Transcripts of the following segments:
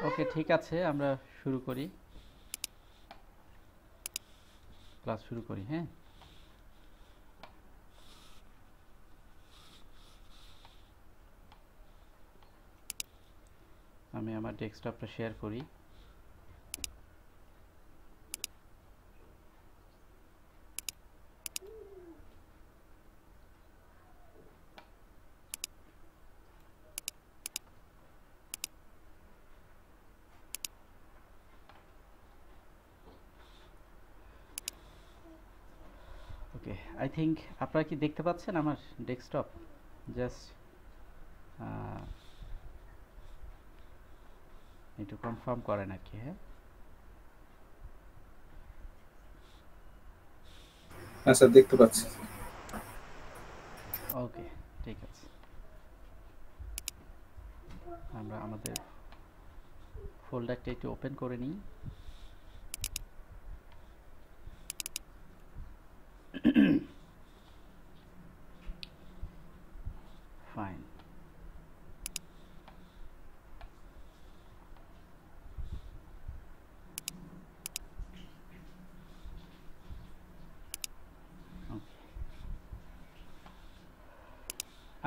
ওকে, ঠিক আছে, আমরা শুরু করি, ক্লাস শুরু করি। হ্যাঁ, আমি আমার ডেস্কটপটা শেয়ার করি। ওকে, আই থিঙ্ক আপনারা কি দেখতে পাচ্ছেন আমার ডেস্কটপ? জাস্ট একটু কনফার্ম করেন আর কি। হ্যাঁ, হ্যাঁ স্যার, দেখতে পাচ্ছি। ওকে, ঠিক আছে, আমরা আমাদের ফোল্ডারটা একটু ওপেন করে নিই। ফাইন।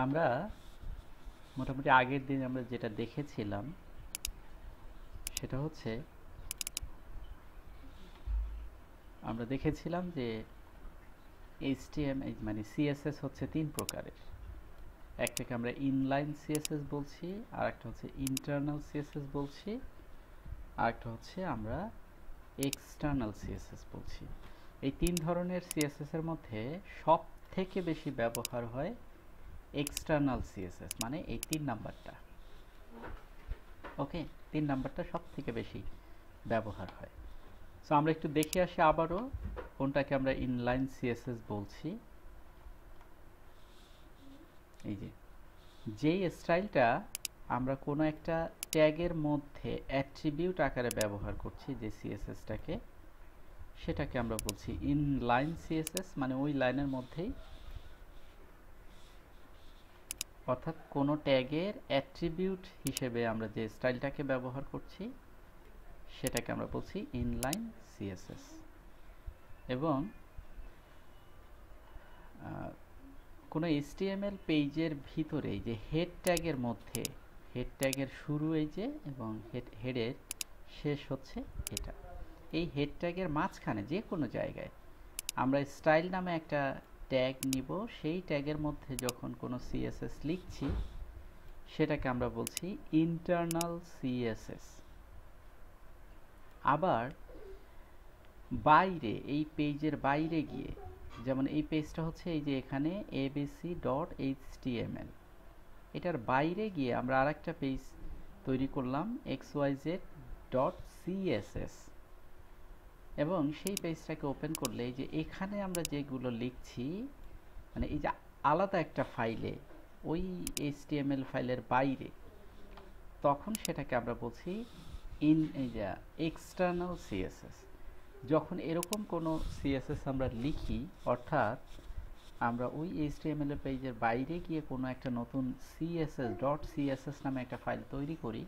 আমরা মোটামুটি আগের দিন আমরা যেটা দেখেছিলাম সেটা হচ্ছে, আমরা দেখেছিলাম যে HTML মানে CSS হচ্ছে তিন প্রকারের। একটাকে আমরা ইনলাইন CSS বলছি, আর একটা হচ্ছে ইন্টারনাল CSS বলছি, আর একটা হচ্ছে আমরা এক্সটার্নাল CSS বলছি। এই তিন ধরনের CSS এর মধ্যে সব থেকে বেশি ব্যবহার হয় এক্সটার্নাল CSS, মানে এই 3 নাম্বারটা। ওকে, 3 নাম্বারটা সব থেকে বেশি ব্যবহার হয়। সো আমরা একটু দেখে আসি আবারও কোনটাকে আমরা ইনলাইন CSS বলছি। এই যে যেই স্টাইলটা আমরা কোনো একটা ট্যাগের মধ্যে অ্যাট্রিবিউট আকারে ব্যবহার করছি, যে CSSটাকে, সেটাকে আমরা বলছি ইনলাইন CSS, মানে ওই লাইনের মধ্যেই, অর্থাৎ কোনো ট্যাগের অ্যাট্রিবিউট হিসেবে আমরা যে স্টাইলটাকে ব্যবহার করছি সেটাকে আমরা বলছি ইনলাইন CSS। এবং কোনো HTML পেজের ভিতরে যে হেড ট্যাগের মধ্যে, হেড ট্যাগের শুরু এই যে, এবং হেডের শেষ হচ্ছে এটা, এই হেড ট্যাগের মাঝখানে যে কোনো জায়গায় আমরা স্টাইল নামে একটা ট্যাগ নিব। সেই ট্যাগের মধ্যে যখন কোনো CSS লিখছি সেটাকে আমরা বলছি ইন্টারনাল CSS। আবার বাইরে, এই পেজের বাইরে গিয়ে, যেমন এই পেজটা হচ্ছে এই যে এখানে abc.html, এটার বাইরে গিয়ে আমরা আরেকটা পেজ তৈরি করলাম xyz.css, এবং সেই পেজটাকে ওপেন করলে এই যে এখানে আমরা যেগুলো লিখছি, মানে এই যে আলাদা একটা ফাইলে, ওই HTML ফাইলের বাইরে, তখন সেটাকে আমরা বলছি এই যে এক্সটার্নাল CSS। যখন এরকম কোনো CSS আমরা লিখি, অর্থাৎ আমরা ওই HTML পেজের বাইরে গিয়ে কোনো একটা নতুন CSS.css নামে একটা ফাইল তৈরি করি,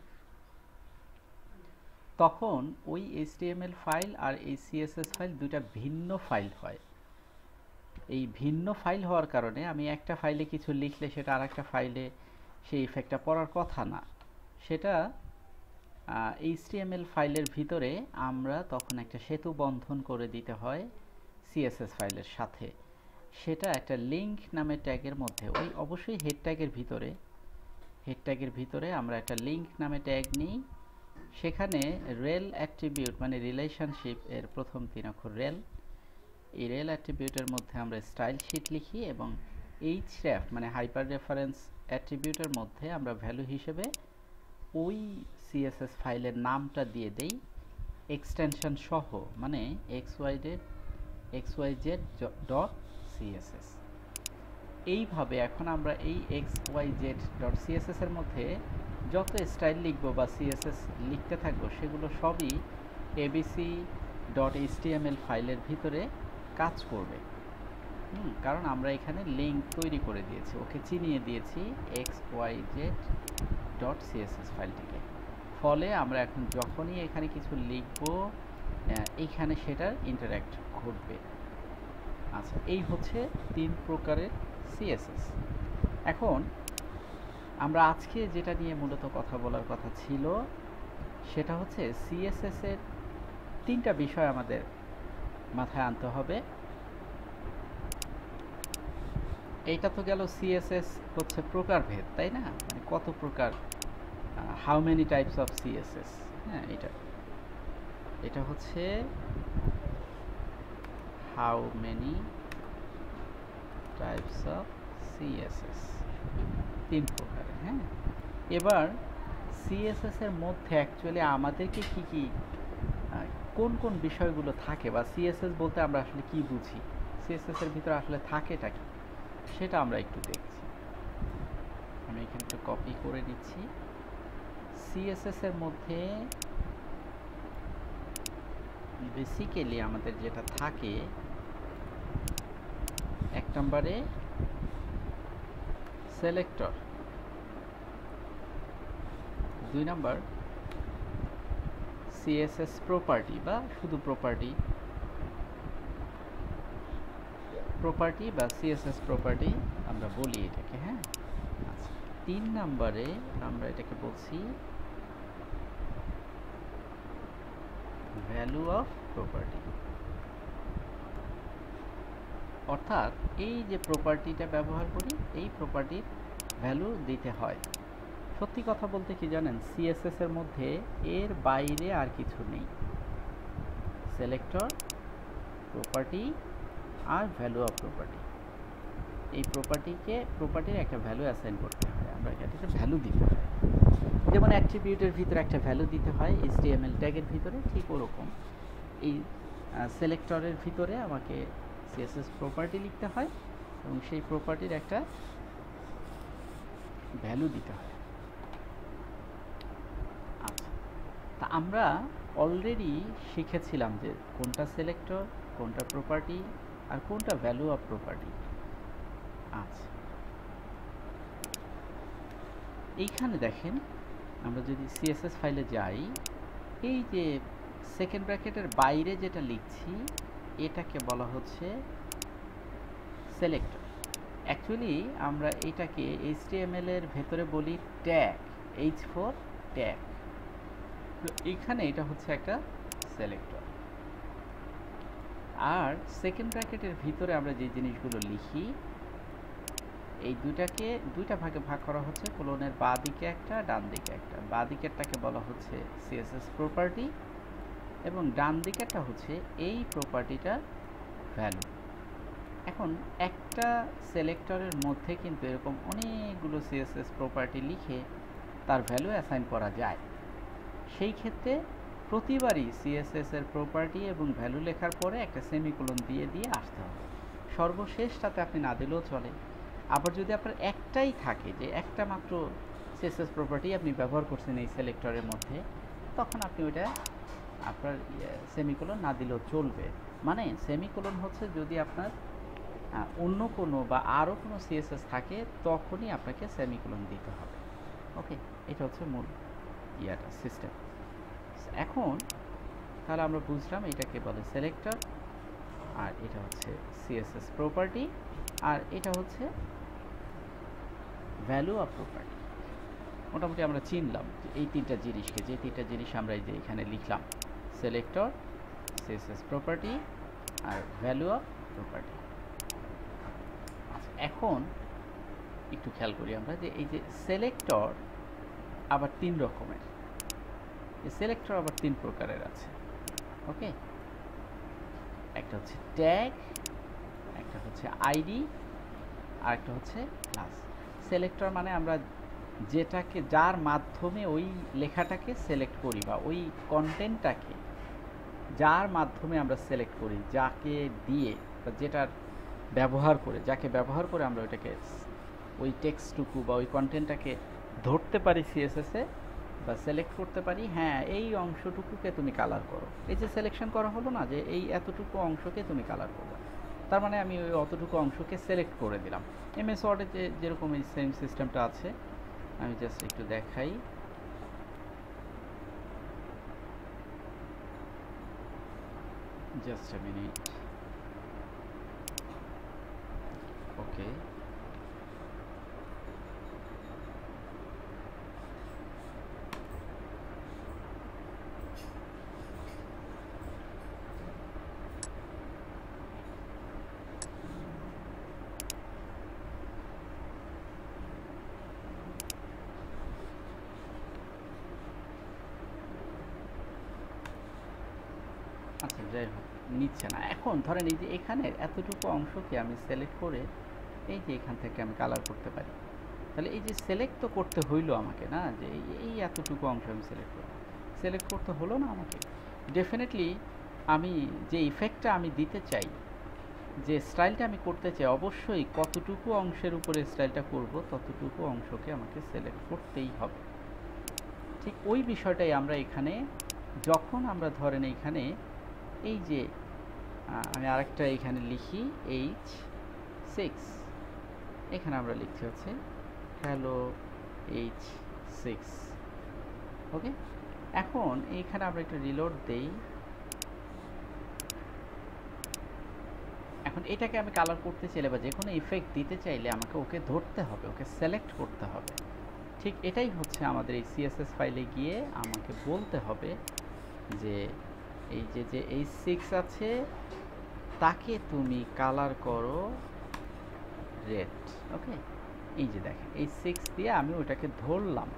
তখন ওই HTML ফাইল আর এই CSS ফাইল দুইটা ভিন্ন ফাইল হয়। এই ভিন্ন ফাইল হওয়ার কারণে আমি একটা ফাইলে কিছু লিখলে সেটা আর একটা ফাইলে সেই ইফেক্টটা পড়ার কথা না। সেটা HTML ফাইলের ভিতরে আমরা তখন একটা সেতু বন্ধন করে দিতে হয় CSS ফাইলের সাথে। সেটা একটা লিঙ্ক নামে ট্যাগের মধ্যে, ওই অবশ্যই হেড ট্যাগের ভিতরে আমরা একটা লিঙ্ক নামে ট্যাগ নিই। সেখানে রেল অ্যাট্রিবিউট মানে রিলেশনশিপ এর প্রথম 3 অক্ষর রেল, এই রেল অ্যাট্রিবিউটের মধ্যে আমরা স্টাইল শিট লিখি, এবং href মানে হাইপার রেফারেন্স অ্যাট্রিবিউটের মধ্যে আমরা ভ্যালু হিসেবে ওই CSS ফাইলের নামটা দিয়ে দেই এক্সটেনশন সহ, মানে xyz.css। এইভাবে এখন আমরা এই xyz.css এর মধ্যে যত স্টাইল লিখব বা CSS লিখতে থাকবো, সেগুলো সবই abc.html ফাইলের ভিতরে কাজ করবে। কারণ আমরা এখানে লিঙ্ক তৈরি করে দিয়েছি, ওকে চিনিয়ে দিয়েছি xyz.css ফাইলটিকে। ফলে আমরা এখন যখনই এখানে কিছু লিখব এইখানে সেটার ইন্টারঅ্যাক্ট ঘটবে। আচ্ছা, এই হচ্ছে 3 প্রকারের সিএসএস। এখন আমরা আজকে যেটা নিয়ে মূলত কথা বলার কথা ছিল সেটা হচ্ছে সিএসএস এর 3টা বিষয় আমাদের মাথায় আনতে হবে। এইটা তো গেল সিএসএস হচ্ছে প্রকারভেদ, তাই না? মানে কত প্রকার, how many types of CSS. হ্যাঁ, এটা হচ্ছে how many types of CSS, 3 প্রকারের। হ্যাঁ, এবার সিএসএস এর মধ্যে অ্যাকচুয়ালি আমাদেরকে কি কি কোন কোন বিষয়গুলো থাকে, বা সিএসএস বলতে আমরা আসলে কি বুঝি, সিএসএস এর ভিতরে আসলে থাকেটা কি, সেটা আমরা একটু দেখছি। আমি এখানে একটু কপি করে নিচ্ছি। সিএসএস এর মধ্যে বেসিক্যালি আমাদের যেটা থাকে, 1 নম্বরে সিলেক্টর, 2 নম্বর সিএসএস প্রপার্টি বা শুধু প্রপার্টি বা সিএসএস প্রপার্টি আমরা বলি এটাকে। হ্যাঁ, আচ্ছা, 3 নম্বরে আমরা এটাকে বলছি ভ্যালু অফ প্রপার্টি। অর্থাৎ এই যে প্রপার্টিটা ব্যবহার করি, এই প্রপার্টির ভ্যালু দিতে হয়। সত্যি কথা বলতে কি জানেন, সিএসএস এর মধ্যে এর বাইরে আর কিছু নেই। সিলেক্টর, প্রপার্টি আর ভ্যালু অফ প্রপার্টি। এই প্রপার্টির একটা ভ্যালু অ্যাসাইন করতে হয়, আমরা এটাকে ভ্যালু দিতে হয়। যেমন অ্যাট্রিবিউটের ভিতরে একটা ভ্যালু দিতে হয় HTML ট্যাগের ভিতরে, ঠিক ওরকম এই সিলেক্টরের ভিতরে আমাকে সিএসএস প্রপার্টি লিখতে হয় এবং সেই প্রপার্টির একটা ভ্যালু দিতে হয়। আচ্ছা, তা আমরা অলরেডি শিখেছিলাম যে কোনটা সিলেক্টর, কোনটা প্রপার্টি আর কোনটা ভ্যালু অফ প্রপার্টি। আচ্ছা, এইখানে দেখেন, আমরা যদি সিএসএস ফাইলে যাই, এই যে সেকেন্ড ব্র্যাকেটের বাইরে যেটা লিখছি এটাকে বলা হচ্ছে সিলেক্টর। অ্যাকচুয়ালি আমরা এটাকে HTML এর ভেতরে বলি ট্যাগ, H4 ট্যাগ। তো এখানে এটা হচ্ছে একটা সিলেক্টর। আর সেকেন্ড ব্র্যাকেটের ভিতরে আমরা যে জিনিসগুলো লিখি, এই দুইটা ভাগে ভাগ করা হচ্ছে, কোলনের বাঁ দিকে একটা, ডান দিকে একটা। বাঁ দিকেরটাকে বলা হচ্ছে সিএসএস প্রপার্টি এবং ডান দিকেরটা হচ্ছে এই প্রপার্টিটার ভ্যালু। এখন একটা সিলেক্টরের মধ্যে কিন্তু এরকম অনেকগুলো সিএসএস প্রপার্টি লিখে তার ভ্যালু অ্যাসাইন করা যায়। সেই ক্ষেত্রে প্রতিবারই সিএসএস এর প্রপার্টি এবং ভ্যালু লেখার পরে একটা সেমিকোলন দিয়ে আসতে হবে। সর্বশেষটাতে আপনি না দিলেও চলে। আবার যদি আপনার একটাই থাকে, যে একটা মাত্র সিএসএস প্রপার্টি আপনি ব্যবহার করছেন এই সিলেক্টরের মধ্যে, তখন আপনি ওইটা আপনার সেমিকোলন না দিলেও চলবে। মানে সেমিকোলন হচ্ছে যদি আপনার অন্য কোনো বা আরও কোনো সিএসএস থাকে, তখনই আপনাকে সেমিকোলন দিতে হবে। ওকে, এটা হচ্ছে মূল সিস্টেম। এখন তাহলে আমরা বুঝলাম এটাকে বলে সিলেক্টর, আর এটা হচ্ছে সিএসএস প্রপার্টি, আর এটা হচ্ছে ভ্যালু অফ প্রপার্টি। মোটামুটি আমরা চিনলাম এই 3টা জিনিসকে, যে 3টা জিনিস আমরা এই যে এখানে লিখলাম, সিলেক্টর, সিএসএস প্রপার্টি আর ভ্যালু অফ প্রপার্টি। আচ্ছা, এখন একটু খেয়াল করি আমরা যে এই যে সিলেক্টর আবার 3 রকমের। এই সিলেক্টর আবার 3 প্রকারের আছে। ওকে, একটা হচ্ছে ট্যাগ, একটা হচ্ছে আইডি, আর একটা হচ্ছে ক্লাস। সিলেক্টর মানে আমরা যার মাধ্যমে ওই লেখাটাকে সিলেক্ট করি বা ওই কন্টেন্টটাকে যার মাধ্যমে আমরা সিলেক্ট করি, যাকে দিয়ে বা যাকে ব্যবহার করে আমরা ওইটাকে ওই টেক্সটটুকু বা ওই কন্টেন্টটাকে ধরতে পারি সিএসএসে বা সিলেক্ট করতে পারি। হ্যাঁ, এই অংশটুকুকে তুমি কালার করো। এই যে সিলেকশন করা হলো না, যে এই এতটুকু অংশকে তুমি কালার করবে, তার মানে আমি ওই অতটুকু অংশকে সিলেক্ট করে দিলাম। MS ওয়ার্ডে যেরকম এই সেম সিস্টেমটা আছে, আমি জাস্ট একটু দেখাই। Just a minute. ওকে, আচ্ছা যাই হোক, নিচ্ছে না। এখন ধরেন এই যে এখানে এতটুকু অংশকে আমি সিলেক্ট করে এই যে এখান থেকে আমি কালার করতে পারি। তাহলে এই যে সিলেক্ট তো করতে হইলো আমাকে না, যে এই এতটুকু অংশ আমি সিলেক্ট করতে হলো না আমাকে। ডেফিনেটলি আমি যে ইফেক্টটা আমি দিতে চাই, যে স্টাইলটা আমি করতে চাই, অবশ্যই কতটুকু অংশের উপরে স্টাইলটা করব ততটুকু অংশকে আমাকে সিলেক্ট করতেই হবে। ঠিক ওই বিষয়টাই আমরা এখানে, যখন আমরা ধরেন এইখানে এই যে আমি আরেকটা এখানে লিখি H6, এখানে আমরা লিখছি হচ্ছে হ্যালো H6। ওকে, এখন এইখানে আমরা একটা রিলোড দেই। এখন এটাকে আমি কালার করতে চাইলে বা যে কোনো ইফেক্ট দিতে চাইলে আমাকে ওকে ধরতে হবে, ওকে সিলেক্ট করতে হবে। ঠিক এটাই হচ্ছে আমাদের এই সিএসএস ফাইলে গিয়ে আমাকে বলতে হবে যে এই যে H6 আছে তাকে তুমি কালার করো রেড। ওকে, এই যে দেখেন H6 দিয়ে আমি ওটাকে ধরলাম।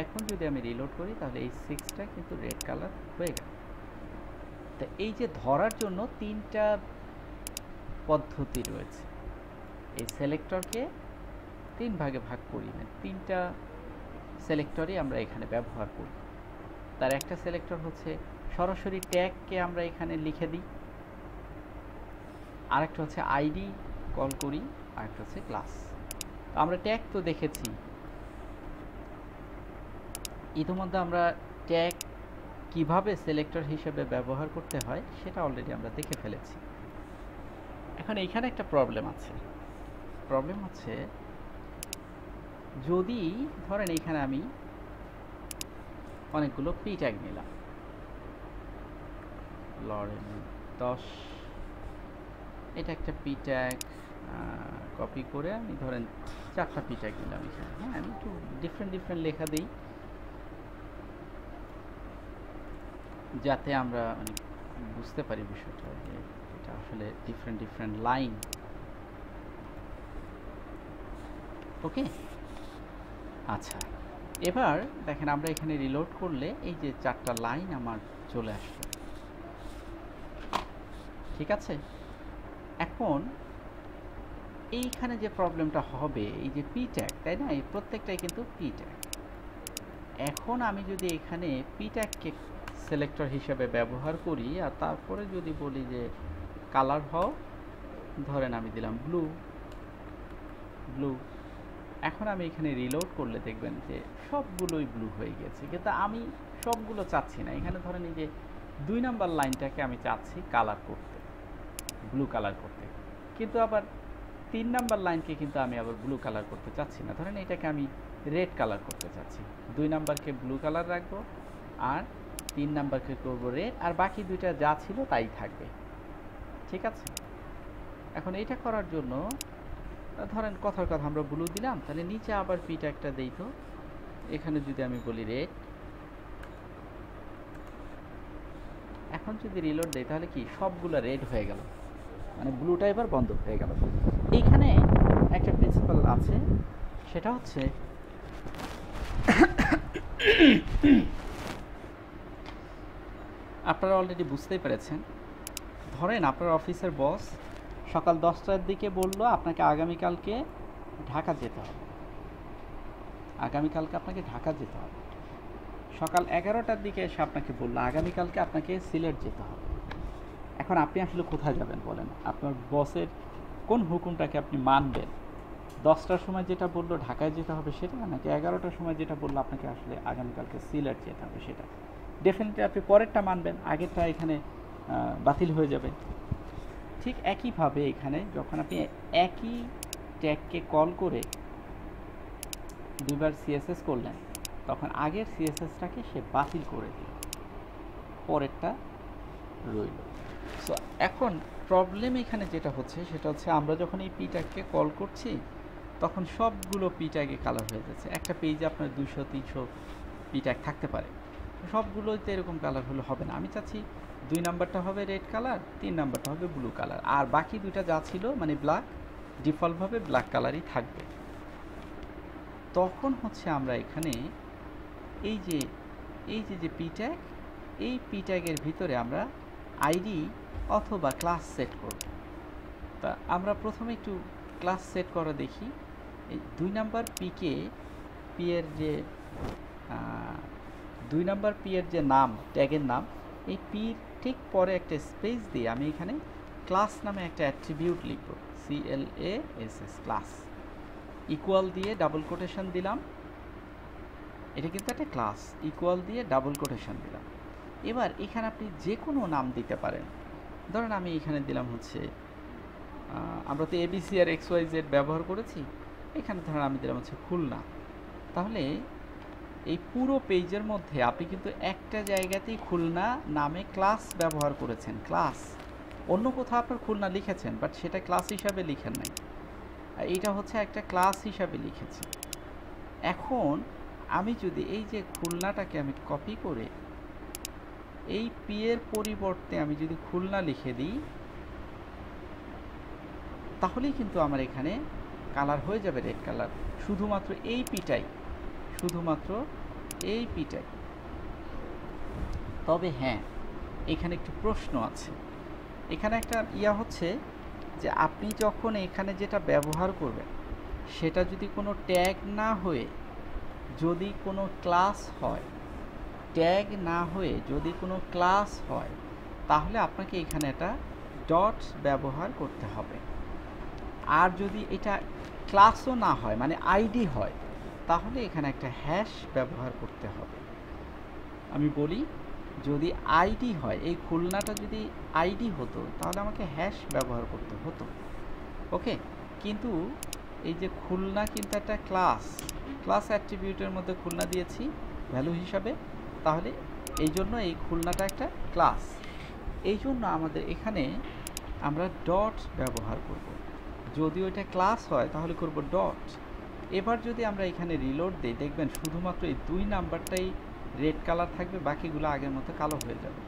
এখন যদি আমি রিলোড করি তাহলে H6টা কিন্তু রেড কালার হয়ে গেল। তো এই যে ধরার জন্য তিনটা পদ্ধতি রয়েছে। এই সিলেক্টরকে তিন ভাগে ভাগ করি, তিনটা সিলেক্টরই আমরা এখানে ব্যবহার করি। তার একটা সিলেক্টর হচ্ছে সরাসরি ট্যাগকে আমরা এখানে লিখে দিই, আরেকটা হচ্ছে আইডি কল করি, আরেকটা হচ্ছে ক্লাস। তো আমরা ট্যাগ তো দেখেছি ইতিমধ্যে, আমরা ট্যাগ কিভাবে সিলেক্টর হিসেবে ব্যবহার করতে হয় সেটা অলরেডি আমরা দেখে ফেলেছি। এখন এইখানে একটা প্রবলেম আছে। প্রবলেম হচ্ছে যদি ধরেন এইখানে আমি অনেকগুলো পি ট্যাগ নিলাম, লরেন 10, এটা একটা পি ট্যাগ কপি করে আমি ধরেন 4টা পি ট্যাগ নিলাম এখানে। হ্যাঁ, আমি একটু ডিফারেন্ট লেখা দিই যাতে আমরা বুঝতে পারি বিষয়টা, যে এটা আসলে ডিফারেন্ট লাইন। ওকে, আচ্ছা এবার দেখেন আমরা এখানে রিলোড করলে এই যে 4টা লাইন আমার চলে আসলো। ঠিক আছে, এখন এইখানে যে প্রবলেমটা হবে, এই যে পি ট্যাগ, তাই না, এই প্রত্যেকটাই কিন্তু পি ট্যাগ। এখন আমি যদি এখানে পি ট্যাগকে সিলেক্টর হিসেবে ব্যবহার করি আর তারপরে যদি বলি যে কালার হও, ধরেন আমি দিলাম ব্লু। এখন আমি এখানে রিলোড করলে দেখবেন যে সবগুলোই ব্লু হয়ে গেছে, কিন্তু আমি সবগুলো চাচ্ছি না। এখানে ধরেন এই যে 2 নাম্বার লাইনটাকে আমি চাচ্ছি কালার করতে, ব্লু কালার করতে, কিন্তু আবার 3 নাম্বার লাইনকে কিন্তু আমি আবার ব্লু কালার করতে চাচ্ছি না। ধরেন এটাকে আমি রেড কালার করতে চাচ্ছি। 2 নাম্বারকে ব্লু কালার রাখবো আর 3 নাম্বারকে করবো রেড, আর বাকি দুইটা যা ছিল তাই থাকবে। ঠিক আছে, এখন এটা করার জন্য ধরেন কথার কথা আমরা ব্লু দিলাম, তাহলে নিচে আবার পি ট্যাগটা দেই। তো এখানে যদি আমি বলি রেড, এখন যদি রিলোড দেই তাহলে কি সবগুলো রেড হয়ে গেল, মানে ব্লুটা এবার বন্ধ হয়ে গেল। এইখানে একটা প্রিন্সিপাল আছে, সেটা হচ্ছে আপনারা অলরেডি বুঝতেই পেরেছেন। ধরেন আপনার অফিসের বস সকাল 10টার দিকে বলল আপনাকে আগামীকালকে ঢাকা যেতে হবে, আপনাকে ঢাকা যেতে হবে। সকাল 11টার দিকে এসে আপনাকে বললো আগামীকালকে আপনাকে সিলেট যেতে হবে। এখন আপনি আসলে কোথায় যাবেন বলেন? আপনার বসের কোন হুকুমটাকে আপনি মানবেন? 10টার সময় যেটা বললো ঢাকায় যেতে হবে সেটা, নাকি 11টার সময় যেটা বললো আপনাকে আসলে আগামীকালকে সিলেট যেতে হবে সেটা? ডেফিনেটলি আপনি পরেরটা মানবেন, আগেরটা এখানে বাতিল হয়ে যাবে। ঠিক একইভাবে এখানে যখন আপনি একই ট্যাগকে কল করে দুইবার সিএসএস করলেন, তখন আগের সিএসএসটাকে সে বাতিল করে দিল, পরেরটা রইল। সো এখন প্রবলেম এখানে যেটা হচ্ছে সেটা হচ্ছে আমরা যখন এই পি ট্যাগকে কল করছি তখন সবগুলো পি ট্যাগে কালার হয়ে যাচ্ছে। একটা পেজে আপনার 200-300 পি ট্যাগ থাকতে পারে, সবগুলোতে এরকম কালার হলে হবে না। আমি চাচ্ছি 2 নাম্বারটা হবে রেড কালার, 3 নাম্বারটা হবে ব্লু কালার, আর বাকি দুইটা যা ছিল মানে ব্ল্যাক, ডিফল্টভাবে ব্ল্যাক কালারই থাকবে। তখন হচ্ছে আমরা এখানে এই যে পি ট্যাগ, এই পি ট্যাগের ভিতরে আমরা আইডি অথবা ক্লাস সেট করব। তা আমরা প্রথমে একটু ক্লাস সেট করা দেখি। এই 2 নাম্বার পি এর যে 2 নাম্বার পি এর যে নাম, ট্যাগের নাম, এই পির ঠিক পরে একটা স্পেস দিয়ে আমি এখানে ক্লাস নামে একটা অ্যাট্রিবিউট লিখব, CLASS, ক্লাস, ইকুয়াল দিয়ে ডাবল কোটেশন দিলাম। এটা কিন্তু একটা ক্লাস, ইকুয়াল দিয়ে ডাবল কোটেশন দিলাম। এবার এখানে আপনি যে কোনো নাম দিতে পারেন। ধরেন আমি এখানে দিলাম হচ্ছে, আমরা তো ABC আর XYZ ব্যবহার করেছি, এখানে ধরেন আমি দিলাম হচ্ছে খুলনা। তাহলে এই পুরো পেজের মধ্যে আপনি কিন্তু একটা জায়গাতেই খুলনা নামে ক্লাস ব্যবহার করেছেন, ক্লাস। অন্য কোথাও আপনার খুলনা লিখেছেন, বাট সেটা ক্লাস হিসাবে লিখেন নাই, এইটা হচ্ছে একটা ক্লাস হিসাবে লিখেছি। এখন আমি যদি এই যে খুলনাটাকে আমি কপি করে এই পি এর পরিবর্তে আমি যদি খুলনা লিখে দিই, তাহলেই কিন্তু আমার এখানে কালার হয়ে যাবে রেড কালার, শুধুমাত্র এই পিটাই, শুধুমাত্র এই পিটাই। তবে হ্যাঁ, এখানে একটু প্রশ্ন আছে। এখানে একটা হচ্ছে যে আপনি যখন এখানে যেটা ব্যবহার করবেন সেটা যদি কোনো ট্যাগ না হয়ে যদি কোনো ক্লাস হয়, ট্যাগ না হয়ে যদি কোনো ক্লাস হয়, তাহলে আপনাকে এখানে একটা ডট ব্যবহার করতে হবে। আর যদি এটা ক্লাসও না হয়, মানে আইডি হয়, তাহলে এখানে একটা হ্যাশ ব্যবহার করতে হবে। আমি বলি, যদি আইডি হয়, এই খুলনাটা যদি আইডি হতো তাহলে আমাকে হ্যাশ ব্যবহার করতে হতো, ওকে। কিন্তু এই যে খুলনা কিন্তু একটা ক্লাস, ক্লাস অ্যাট্রিবিউটের মধ্যে খুলনা দিয়েছি ভ্যালু হিসাবে, তাহলে এই জন্য এই খুলনাটা একটা ক্লাস। এই জন্য আমাদের এখানে আমরা ডট ব্যবহার করব। যদি ওইটা ক্লাস হয় তাহলে করব ডট। এবার যদি আমরা এখানে রিলোড দিই, দেখবেন শুধুমাত্র এই 2 নাম্বারটাই রেড কালার থাকবে, বাকিগুলো আগের মতো কালো হয়ে যাবে,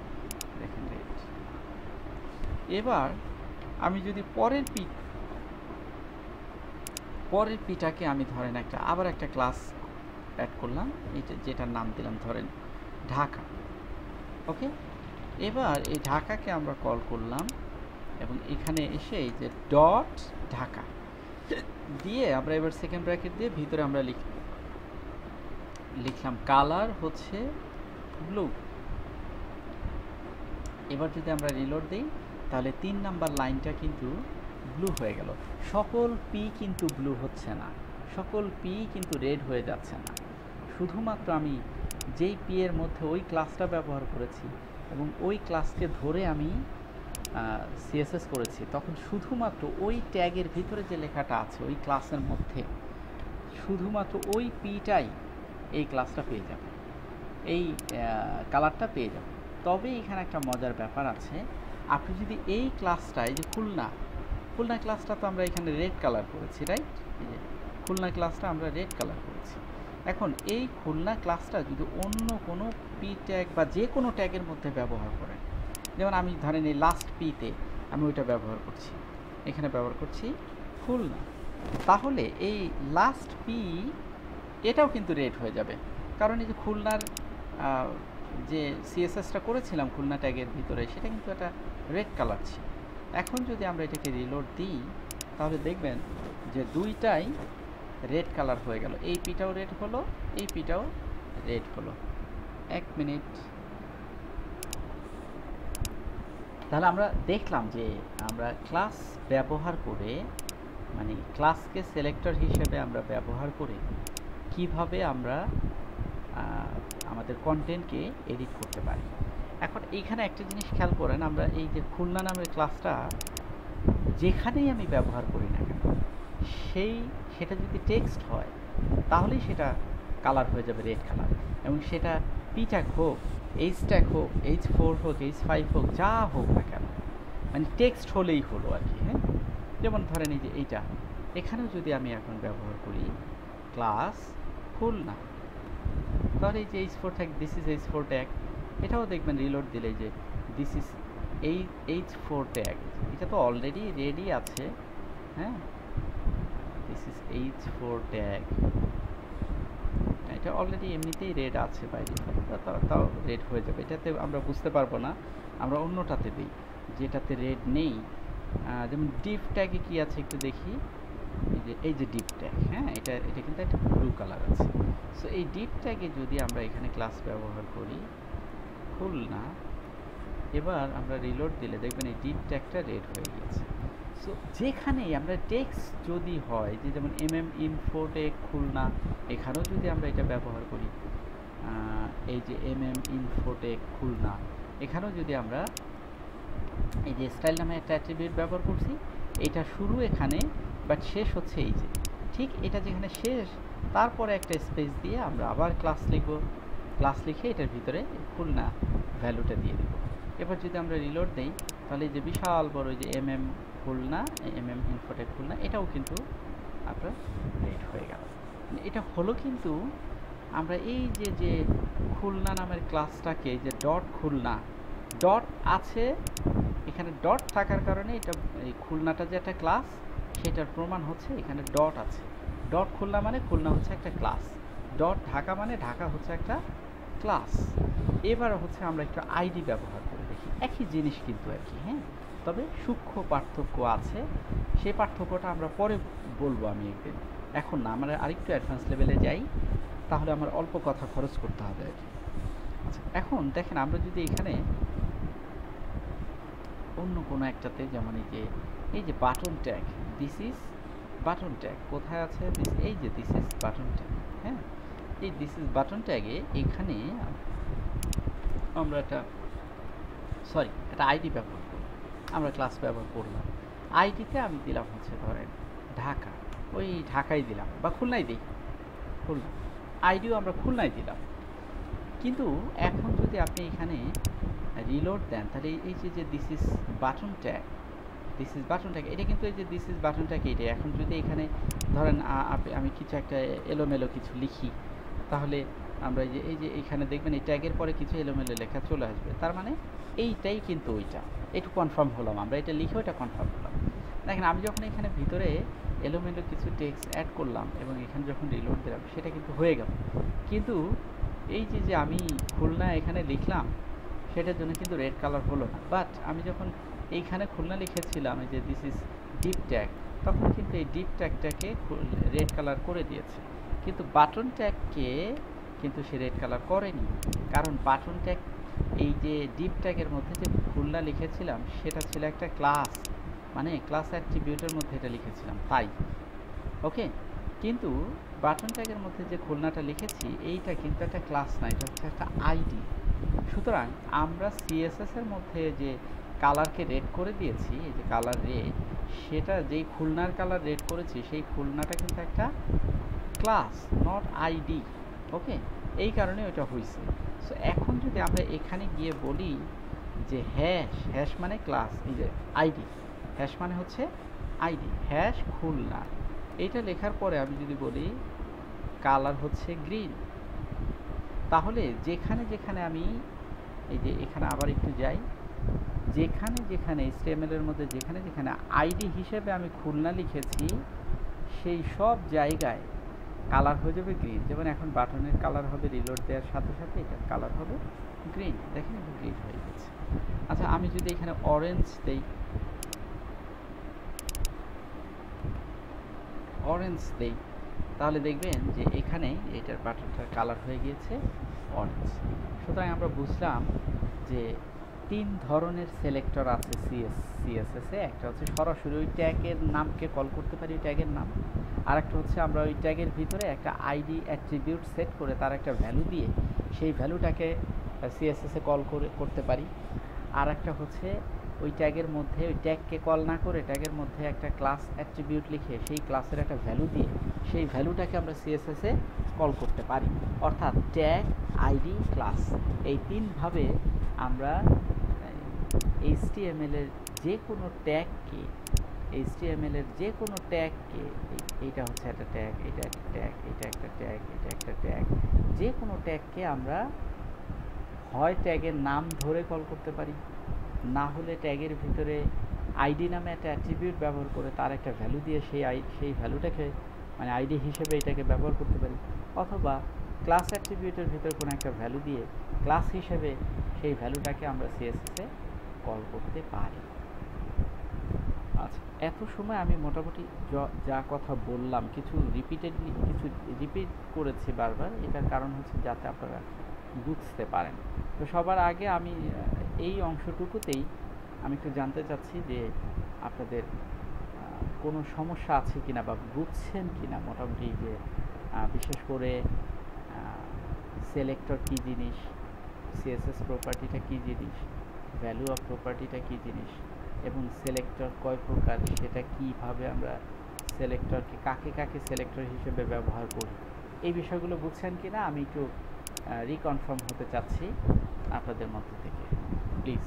দেখেন রেড। এবার আমি যদি পরের পিটাকে আমি ধরেন আবার একটা ক্লাস অ্যাড করলাম, এটা যেটার নাম দিলাম ধরেন ঢাকা, ওকে। এবার এই ঢাকাকে আমরা কল করলাম এবং এখানে এসে এই যে ডট ঢাকা দিয়ে আমরা এবার সেকেন্ড ব্র্যাকেট দিয়ে ভিতরে আমরা লিখলাম কালার হচ্ছে ব্লু। এবার যদি আমরা রিলোড দিই তাহলে 3 নাম্বার লাইনটা কিন্তু ব্লু হয়ে গেল। সকল পি কিন্তু ব্লু হচ্ছে না, সকল পি কিন্তু রেড হয়ে যাচ্ছে না, শুধুমাত্র আমি যেই পি এর মধ্যে ওই ক্লাসটা ব্যবহার করেছি এবং ওই ক্লাসকে ধরে আমি সিএসএস করেছি, তখন শুধুমাত্র ওই ট্যাগের ভিতরে যে লেখাটা আছে ওই ক্লাসের মধ্যে শুধুমাত্র ওই পিটাই এই ক্লাসটা পেয়ে যাবে, এই কালারটা পেয়ে যাবে। তবে এখানে একটা মজার ব্যাপার আছে, আপনি যদি এই ক্লাসটা, এই যে খুলনা ক্লাসটা তো আমরা এখানে রেড কালার করেছি, রাইট? এই যে খুলনা ক্লাসটা আমরা রেড কালার করেছি। এখন এই খুলনা ক্লাসটা যদি অন্য কোনো পি ট্যাগ বা যে কোনো ট্যাগের মধ্যে ব্যবহার করেন, যেমন আমি ধরেন এই লাস্ট পিতে আমি ওইটা ব্যবহার করছি, এখানে ব্যবহার করছি খুলনা, তাহলে এই লাস্ট পি এটাও কিন্তু রেড হয়ে যাবে, কারণ এই যে খুলনার যে সিএসএসটা করেছিলাম খুলনা ট্যাগের ভিতরে সেটা কিন্তু একটা রেড কালার ছিল। এখন যদি আমরা এটাকে রিলোড দিই তাহলে দেখবেন যে দুইটাই রেড কালার হয়ে গেল, এই পিটাও রেড হলো, এই পিটাও রেড হলো। 1 মিনিট। তাহলে আমরা দেখলাম যে আমরা ক্লাস ব্যবহার করে, মানে ক্লাসকে সিলেক্টর হিসেবে আমরা ব্যবহার করে কিভাবে আমরা আমাদের কন্টেন্টকে এডিট করতে পারি। এখন এইখানে একটা জিনিস খেয়াল করেন, আমরা এই যে খুলনা নামের ক্লাসটা যেখানেই আমি ব্যবহার করি না কেন, সেটা যদি টেক্সট হয় তাহলেই সেটা কালার হয়ে যাবে রেড কালার, এবং সেটা পি ট্যাগ হোক, H ট্যাগ হোক, H4 হোক, H5 হোক, যা হোক না কেন মানে টেক্সট হলেই হলো আর কি। হ্যাঁ, যেমন ধরেন এই যে এইটা, এখানেও যদি আমি এখন ব্যবহার করি ক্লাস খুলনা, তাহলে এই যে h4 tag, this is h4 tag, এটাও দেখবেন রিলোড দিলে যে দিস ইজ h4 ট্যাগ, এটা তো অলরেডি রেডি আছে। হ্যাঁ, দিস ইজ h4 ট্যাগ, এটা অলরেডি এমনিতেই রেড আছে বাই ডিফল্ট, তাও রেড হয়ে যাবে। এটাতে আমরা বুঝতে পারবো না, আমরা অন্যটাতে দিই যেটাতে রেড নেই। যেমন ডিপ ট্যাগে কি আছে একটু দেখি, এই যে ডিপ ট্যাগ, হ্যাঁ, এটা কিন্তু একটা ব্লু কালার আছে। সো এই ডিপ ট্যাগে যদি আমরা এখানে ক্লাস ব্যবহার করি খুলনা, এবার আমরা রিলোড দিলে দেখবেন এই ডিপ ট্যাগটা রেড হয়ে গেছে। সো যেখানেই আমরা টেক্সট যদি হয়, যে যেমন info tag খুলনা, এখানেও যদি আমরা এটা ব্যবহার করি, এই যে info tag খুলনা, এখানেও যদি আমরা এই যে স্টাইল নামে একটা অ্যাট্রিবিউট ব্যবহার করছি, এটা শুরু এখানে বাট শেষ হচ্ছে এই যে, ঠিক এটা যেখানে শেষ তারপরে একটা স্পেস দিয়ে আমরা আবার ক্লাস লিখব, ক্লাস লিখে এটার ভিতরে খুলনা ভ্যালুটা দিয়ে দেব। এবার যদি আমরা রিলোড দেই তাহলে এই যে বিশাল বড় যে খুলনা, info tag খুলনা, এটাও কিন্তু আপনার রেড হয়ে গেল। এটা হলো কিন্তু আমরা এই যে খুলনা নামের ক্লাসটাকে, যে ডট খুলনা, ডট আছে এখানে, ডট থাকার কারণে এটা এই খুলনাটা যে একটা ক্লাস সেটার প্রমাণ হচ্ছে এখানে ডট আছে। ডট খুলনা মানে খুলনা হচ্ছে একটা ক্লাস, ডট ঢাকা মানে ঢাকা হচ্ছে একটা ক্লাস। এবার হচ্ছে আমরা একটু আইডি ব্যবহার করে দেখি, একই জিনিস কিন্তু আর কি। হ্যাঁ, তবে সূক্ষ্ম পার্থক্য আছে, সেই পার্থক্যটা আমরা পরে বলবো আমি একদিন, এখন না, আমরা আরেকটু অ্যাডভান্স লেভেলে যাই, তাহলে আমার অল্প কথা খরচ করতে হবে আর কি। আচ্ছা, এখন দেখেন আমরা যদি এখানে অন্য কোনো একটাতে, যেমন এই যে button tag, this is button tag কোথায় আছে, এই যে দিস ইজ বাটন ট্যাগ। হ্যাঁ, এই দিস ইজ বাটন ট্যাগে এখানে আমরা একটা আইডি ব্যবহার করব, আমরা ক্লাস ব্যবহার করলাম, আইডিতে আমি দিলাম হচ্ছে ধরেন ঢাকা, ওই ঢাকাই দিলাম, বা খুলনাই দিই, খুলনা আইডিও আমরা খুলনাই দিলাম। কিন্তু এখন যদি আপনি এখানে রিলোড দেন তাহলে এই যে this is button tag, this is button tag, এটা কিন্তু এই যে দিস ইজ বাটন ট্যাগ এইটাই। এখন যদি এখানে ধরেন আমি কিছু একটা এলোমেলো কিছু লিখি, তাহলে আমরা এই যে এখানে দেখবেন এই ট্যাগের পরে কিছু এলোমেলো লেখা চলে আসবে, তার মানে এইটাই কিন্তু ওইটা, একটু কনফার্ম হলাম, আমরা এটা লিখেও এটা কনফার্ম হলাম। দেখেন আমি যখন এখানে ভিতরে এলোমেলো কিছু টেক্সট অ্যাড করলাম এবং এখানে যখন রিলোড দিলাম সেটা কিন্তু হয়ে গেল, কিন্তু এই যে আমি খুলনা এখানে লিখলাম সেটার জন্য কিন্তু রেড কালার হলো না। বাট আমি যখন এইখানে খুলনা লিখেছিলাম এই যে দিস ইজ ডিপ ট্যাগ, তখন কিন্তু এই ডিপ ট্যাগটাকে রেড কালার করে দিয়েছে, কিন্তু বাটন ট্যাগকে কিন্তু সে রেড কালার করেনি, কারণ বাটন ট্যাগ এই যে ডিপ ট্যাগের মধ্যে যে খুলনা লিখেছিলাম সেটা ছিল একটা ক্লাস, মানে ক্লাস অ্যাট্রিবিউটের মধ্যে এটা লিখেছিলাম তাই। ওকে, কিন্তু বাটন ট্যাগের মধ্যে যে খুলনাটা লিখেছি এইটা কিন্তু একটা ক্লাস না, এটা হচ্ছে একটা আইডি। সুতরাং আমরা সিএসএস এর মধ্যে যে কালারকে রেড করে দিয়েছি, এই যে কালার রেড, সেটা যেই খুলনার কালার রেড করেছি সেই খুলনাটা কিন্তু একটা ক্লাস, নট আইডি। ওকে, এই কারণে ওইটা হয়েছে। সো এখন যদি আমরা এখানে গিয়ে বলি যে হ্যাশ মানে ক্লাস, এই যে আইডি, হ্যাশ মানে হচ্ছে আইডি, হ্যাশ খুলনা, এইটা লেখার পরে আমি যদি বলি কালার হচ্ছে গ্রিন, তাহলে যেখানে যেখানে আমি এই যে এখানে আবার একটু যাই, যেখানে যেখানে HTML এর মধ্যে যেখানে যেখানে আইডি হিসেবে আমি খুলনা লিখেছি সেই সব জায়গায় কালার হয়ে যাবে গ্রিন। যেমন এখন বাটনের কালার হবে রিলোড দেওয়ার সাথে সাথে এটার কালার হবে গ্রিন, দেখেন এটা গ্রিন হয়ে গেছে। আচ্ছা, আমি যদি এখানে অরেঞ্জ দেই, তাহলে দেখবেন যে এখানে এটার বাটনটার কালার হয়ে গিয়েছে অরেঞ্জ। সুতরাং আমরা বুঝলাম যে তিন ধরনের সিলেক্টর আছে সিএসএস এ, একটা হচ্ছে সরাসরি ওই ট্যাগের নামকে কল করতে পারি, ট্যাগের নাম, আর একটা হচ্ছে আমরা ওই ট্যাগের ভিতরে একটা আইডি অ্যাট্রিবিউট সেট করে তার একটা ভ্যালু দিয়ে সেই ভ্যালুটাকে সিএসএস এ কল করতে পারি, আর একটা হচ্ছে ওই ট্যাগের মধ্যে ওই ট্যাগকে কল না করে ট্যাগের মধ্যে একটা ক্লাস অ্যাট্রিবিউট লিখে সেই ক্লাসের একটা ভ্যালু দিয়ে সেই ভ্যালুটাকে আমরা সিএসএস এ কল করতে পারি। অর্থাৎ ট্যাগ, আইডি, ক্লাস, এই তিনভাবে আমরা HTML এর যে কোনো ট্যাগকে, HTML এর যে কোনো ট্যাগকে, এইটা হচ্ছে একটা ট্যাগ, এটা একটা ট্যাগ, এটা একটা ট্যাগ, এটা একটা ট্যাগ, যে কোনো ট্যাগকে আমরা হয় ট্যাগের নাম ধরে কল করতে পারি, না হলে ট্যাগের ভিতরে আইডি নামে একটা অ্যাট্রিবিউট ব্যবহার করে তার একটা ভ্যালু দিয়ে সেই ভ্যালুটাকে মানে আইডি হিসেবে এটাকে ব্যবহার করতে পারি, অথবা ক্লাস অ্যাট্রিবিউটের ভিতরে কোনো একটা ভ্যালু দিয়ে ক্লাস হিসেবে সেই ভ্যালুটাকে আমরা সিএসএসে কল করতে পারি। আচ্ছা, এত সময় আমি মোটামুটি যা কথা বললাম কিছু রিপিট করেছি বারবার, এটার কারণ হচ্ছে যাতে আপনারা বুঝতে পারেন। তো সবার আগে আমি এই অংশটুকুতেই আমি একটু জানতে চাচ্ছি যে আপনাদের কোনো সমস্যা আছে কিনা বা বুঝছেন কিনা মোটামুটি, যে বিশেষ করে সিলেক্টর কী জিনিস, সিএসএস প্রপার্টিটা কী জিনিস, ভ্যালু অফ প্রপার্টিটা কী জিনিস, এবং সিলেক্টর কয় প্রকার, সেটা কীভাবে আমরা সিলেক্টরকে কাকে কাকে সিলেক্টর হিসেবে ব্যবহার করি, এই বিষয়গুলো বুঝছেন কিনা আমি একটু রিকনফার্ম হতে চাচ্ছি আপনাদের মধ্য থেকে, প্লিজ।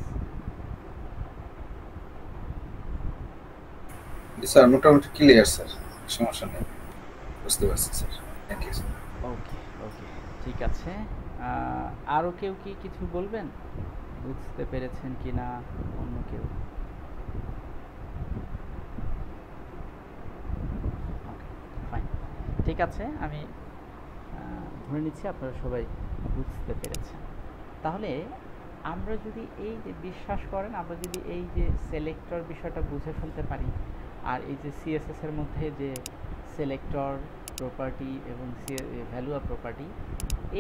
স্যার মোটামুটি ক্লিয়ার স্যার, সমস্যা নেই, বুঝতে পারছি স্যার, থ্যাংক ইউ স্যার। ওকে ওকে, ঠিক আছে। আরও কেউ কি কিছু বলবেন, বুঝতে পেরেছেন কি না অন্য কেউ? ওকে, ফাইন, ঠিক আছে, আমি ধরে নিচ্ছি আপনারা সবাই বুঝতে পেরেছেন। তাহলে আমরা যদি এই যে বিশ্বাস করেন, আমরা যদি এই যে সিলেক্টর বিষয়টা বুঝে ফেলতে পারি, আর এই যে সিএসএস এর মধ্যে যে সিলেক্টর প্রপার্টি এবং ভ্যালু অফ প্রপার্টি,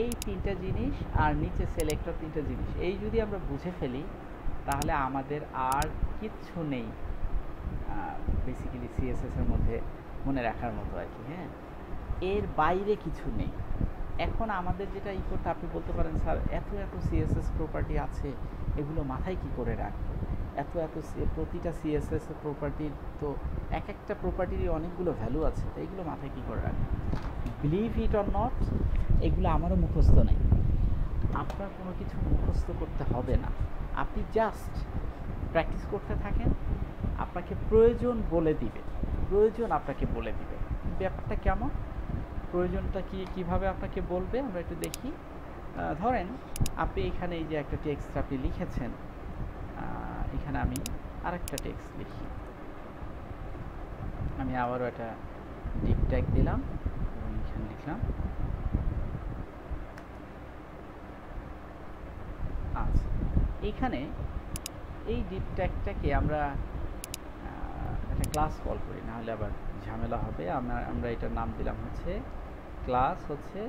এই তিনটা জিনিস আর নিচে সিলেক্টর তিনটা জিনিস, এই যদি আমরা বুঝে ফেলি তাহলে আমাদের আর কিচ্ছু নেই বেসিক্যালি সিএসএস এর মধ্যে মনে রাখার মতো আর কি। হ্যাঁ, এর বাইরে কিছু নেই। এখন আমাদের যেটা করতে, আপনি বলতে পারেন স্যার এত এত সিএসএস প্রপার্টি আছে, এগুলো মাথায় কি করে রাখবো, এত প্রতিটা সিএসএস প্রপার্টির তো এক একটা প্রপার্টিরই অনেকগুলো ভ্যালু আছে, তো এইগুলো মাথায় কি করে রাখবো? বিলিভ ইট অর নট, এগুলো আমারও মুখস্থ নেই, আপনার কোনো কিছু মুখস্থ করতে হবে না, আপনি জাস্ট প্র্যাকটিস করতে থাকেন, আপনাকে প্রয়োজন বলে দিবে, প্রয়োজন আপনাকে বলে দিবে। ব্যাপারটা কেমন, প্রয়োজনটা কিভাবে আপনাকে বলবে আমরা একটু দেখি। ধরেন আপনি এখানে এই যে একটা টেক্সট আপনি লিখেছেন, এখানে আমি আরেকটা টেক্সট লিখি, আমি আবারও একটা ডিপ ট্যাগ দিলাম এবং এখানে লিখলাম। আচ্ছা, এইখানে এই ডিপ ট্যাগটাকে আমরা একটা ক্লাস কল করি, না হলে আবার ঝামেলা হবে। আমরা এটার নাম দিলাম হচ্ছে ক্লাস হচ্ছে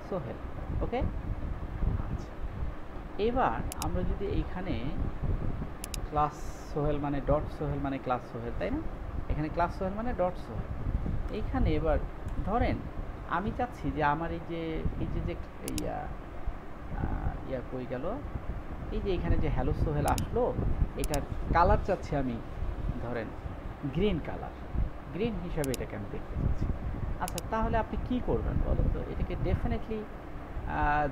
সোহেল। ওকে, আচ্ছা, এবার আমরা যদি এইখানে ক্লাস সোহেল মানে ডট সোহেল মানে ক্লাস সোহেল, তাই না? এখানে ক্লাস সোহেল মানে ডট সোহেল। এইখানে এবার ধরেন আমি চাচ্ছি যে আমার এই যে কই গেল, এই যে এখানে যে হ্যালো সোহেল আসলো, এটার কালার চাচ্ছি আমি ধরেন গ্রিন কালার, গ্রিন হিসাবে এটাকে আমি দেখতে চাচ্ছি। আচ্ছা, তাহলে আপনি কি করবেন বলুন তো? এটাকে ডেফিনেটলি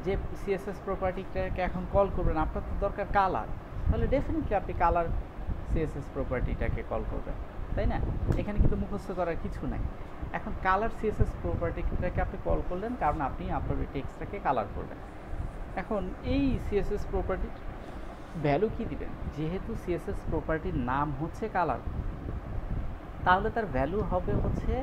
যে সিএসএস প্রপার্টিটাকে এখন কল করবেন, আপনার তো দরকার কালার, তাহলে ডেফিনেটলি আপনি কালার সিএসএস প্রপার্টিটাকে কল করবেন, তাই না? এখানে কিন্তু মুখস্থ করার কিছু নাই। এখন কালার সিএসএস প্রপার্টিটাকে আপনি কল করলেন কারণ আপনি আপনার টেক্সটটাকে কালার করবেন। এখন এই সিএসএস প্রপার্টির ভ্যালু কি দিবেন? যেহেতু সিএসএস প্রপার্টির নাম হচ্ছে কালার, তাহলে তার ভ্যালু হবে হচ্ছে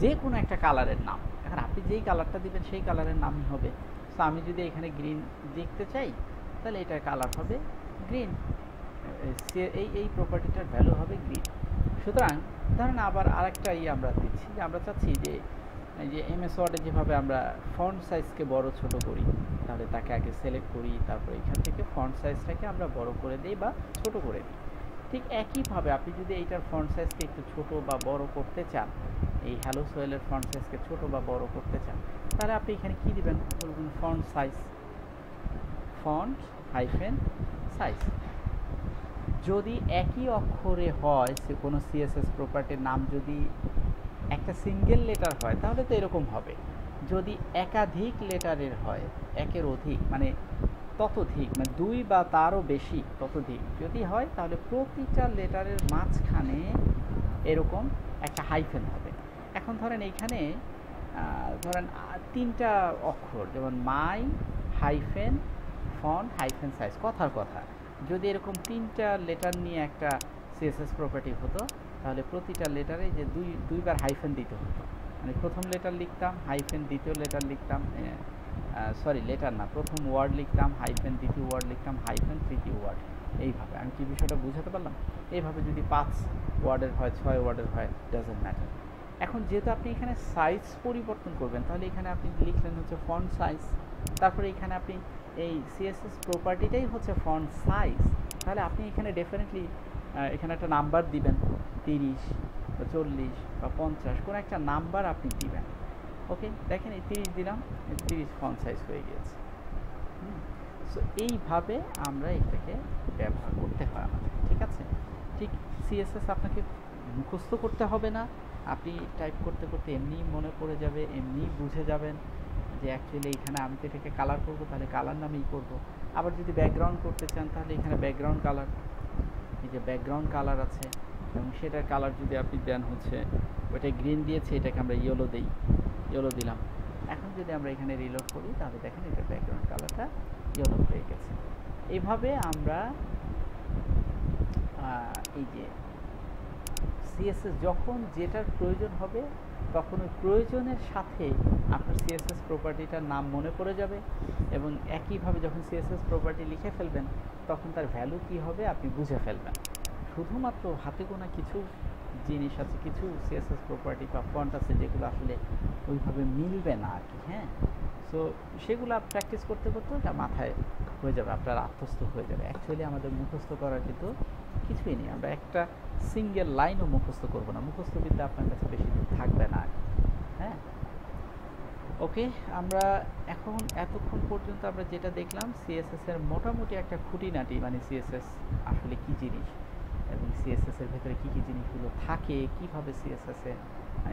যে কোনো একটা কালারের নাম। এখন আপনি যেই কালারটা দিবেন সেই কালারের নামই হবে। সো আমি যদি এখানে গ্রিন দেখতে চাই তাহলে এটার কালার হবে গ্রিন, এই প্রপার্টিটার ভ্যালু হবে গ্রিন। সুতরাং ধরেন আবার আরেকটা আমরা দিচ্ছি যে আমরা চাচ্ছি যে এই যে এমএস ওয়ার্ডে যেভাবে আমরা ফন্ট সাইজকে বড় ছোট করি, তাহলে তাকে আগে সিলেক্ট করি, তারপর এখান থেকে ফন্ট সাইজটাকে আমরা বড় করে দিই বা ছোট করে দিই। ঠিক একইভাবে আপনি যদি এইটার ফন্ট সাইজকে একটু ছোট বা বড় করতে চান, এই হ্যালো সোহেলের ফন্ট সাইজকে ছোট বা বড় করতে চান, তাহলে আপনি এখানে কি দিবেন? বলবেন font size, font hyphen size. যদি একই অক্ষরে হয়, কোনো সিএসএস প্রপার্টির নাম যদি একটা সিঙ্গেল লেটার হয় তাহলে তো এরকম হবে। যদি একাধিক লেটারের হয়, একের অধিক মানে ততোধিক, মানে 2 বা তারও বেশি ততোধিক যদি হয়, তাহলে প্রতিটা লেটারের মাঝখানে এরকম একটা হাইফেন হবে। এখন ধরেন এইখানে ধরেন 3টা অক্ষর, যেমন মাই হাইফেন ফন্ট হাইফেন সাইজ, কথার কথা যদি এরকম 3টা লেটার নিয়ে একটা সিএসএস প্রপার্টি হতো, তাহলে প্রতিটা লেটারে যে দুইবার হাইফেন দিতে হতো। মানে প্রথম লেটার লিখতাম হাইফেন, দ্বিতীয় লেটার লিখতাম, সরি লেটার না, প্রথম ওয়ার্ড লিখতাম হাইফেন, দ্বিতীয় ওয়ার্ড লিখতাম হাইফেন, তৃতীয় ওয়ার্ড, এইভাবে। আমি কি বিষয়টা বুঝাতে পারলাম? এইভাবে যদি 5 ওয়ার্ডের হয়, 6 ওয়ার্ডের হয়, ডাজন্ট ম্যাটার। এখন যেহেতু আপনি এখানে সাইজ পরিবর্তন করবেন, তাহলে এখানে আপনি লিখলেন হচ্ছে ফন্ট সাইজ, তারপরে এখানে আপনি এই সিএসএস প্রপার্টিটাই হচ্ছে ফন্ট সাইজ, তাহলে আপনি এখানে ডেফিনেটলি এখানে একটা নাম্বার দিবেন, 30 বা 40 বা 50, কোনো একটা নাম্বার আপনি দিবেন। ওকে, দেখেন এই 30 দিলাম, 30 ফন্ট সাইজ হয়ে গিয়েছে। সো এইভাবে আমরা এটাকে ব্যবহার করতে হয় আমাদের, ঠিক আছে? ঠিক সিএসএস আপনাকে মুখস্থ করতে হবে না, আপনি টাইপ করতে করতে এমনি মনে পড়ে যাবে, এমনি বুঝে যাবেন যে অ্যাকচুয়ালি এখানে আমি তো এটাকে কালার করবো, তাহলে কালার নামেই করব। আবার যদি ব্যাকগ্রাউন্ড করতে চান, তাহলে এখানে ব্যাকগ্রাউন্ড কালার, এই যে ব্যাকগ্রাউন্ড কালার আছে, এবং সেটার কালার যদি আপনি দেন হচ্ছে ওইটা গ্রিন দিয়েছে, এটাকে আমরা ইয়েলো দিই, ইয়েলো দিলাম। এখন যদি আমরা এখানে রিলোড করি, তাহলে দেখেন এটা ব্যাকগ্রাউন্ড কালারটা ইয়েলো হয়ে গেছে। এইভাবে আমরা এই যে সিএসএস যখন যেটার প্রয়োজন হবে, তখন ওই প্রয়োজনের সাথে আপনার সিএসএস প্রপার্টিটার নাম মনে পড়ে যাবে, এবং একইভাবে যখন সিএসএস প্রপার্টি লিখে ফেলবেন, তখন তার ভ্যালু কী হবে আপনি বুঝে ফেলবেন। শুধুমাত্র হাতে গোনা কিছু জিনিস আছে, কিছু সিএসএস প্রপার্টি বা ফন্ট আছে যেগুলো আসলে ওইভাবে মিলবে না আর কি, হ্যাঁ। সো সেগুলো প্র্যাকটিস করতে করতে ওটা মাথায় হয়ে যাবে, আপনার আত্মস্থ হয়ে যাবে। অ্যাকচুয়ালি আমাদের মুখস্থ করার কিন্তু কিছুই নেই, আমরা একটা সিঙ্গেল লাইনও মুখস্থ করবো না, মুখস্থবিদ্যা আপনার কাছে বেশি দিন থাকবে না, হ্যাঁ। ওকে, আমরা এখন এতক্ষণ পর্যন্ত আমরা যেটা দেখলাম সিএসএস এর মোটামুটি একটা খুঁটিনাটি, মানে সিএসএস আসলে কী জিনিস এবং সিএসএস এর ভেতরে কী কী জিনিসগুলো থাকে, কীভাবে সিএসএস এ